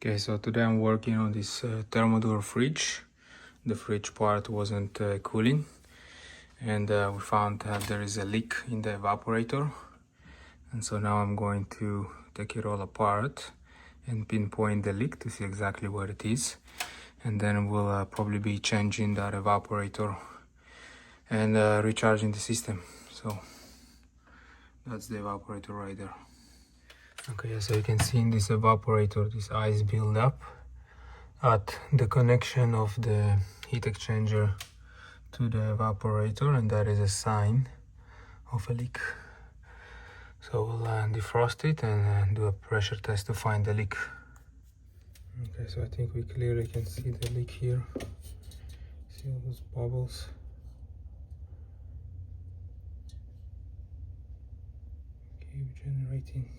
Okay, so today I'm working on this Thermador fridge. The fridge part wasn't cooling, and we found that there is a leak in the evaporator. And so now I'm going to take it all apart and pinpoint the leak to see exactly where it is. And then we'll probably be changing that evaporator and recharging the system. So that's the evaporator right there. Okay, so you can see in this evaporator, this ice build up at the connection of the heat exchanger to the evaporator, and that is a sign of a leak. So we'll defrost it and do a pressure test to find the leak. Okay, so I think we clearly can see the leak here. See all those bubbles. Okay, we're generating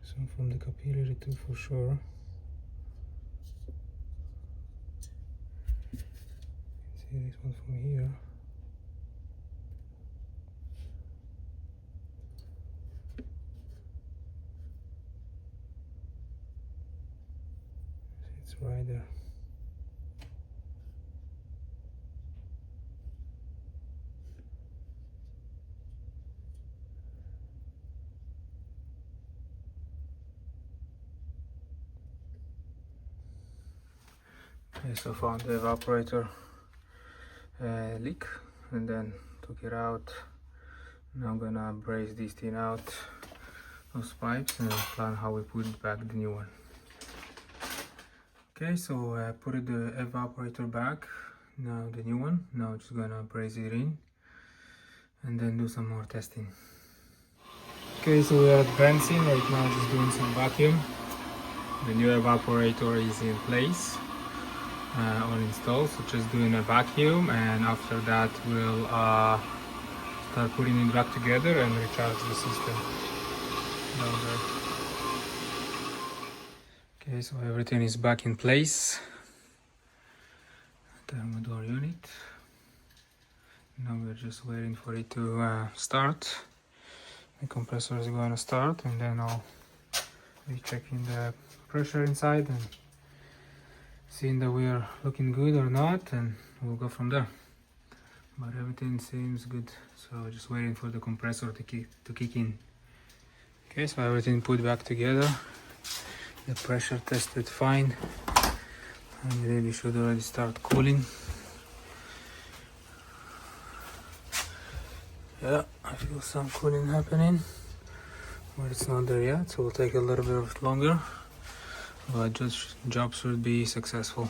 some from the capillary too, for sure. See this one from here. It's right there. Okay, so found the evaporator leak and then took it out. Now I'm gonna brace this thing out, those pipes, and plan how we put back the new one. Okay, so I put the evaporator back, now the new one. Now I'm just gonna brace it in and then do some more testing. Okay, so we are advancing right now, just doing some vacuum. The new evaporator is in place or installed, so just doing a vacuum, and after that we'll start putting it back together and recharge the system down there. Okay, so everything is back in place. Thermador unit. Now we're just waiting for it to start. The compressor is going to start, and then I'll be checking the pressure inside and seeing that we are looking good or not, and we'll go from there. But everything seems good, so just waiting for the compressor to kick in. Okay, so everything put back together. The pressure tested fine, and really should already start cooling. Yeah, I feel some cooling happening, but it's not there yet, so we'll take a little bit longer. But just job should be successful.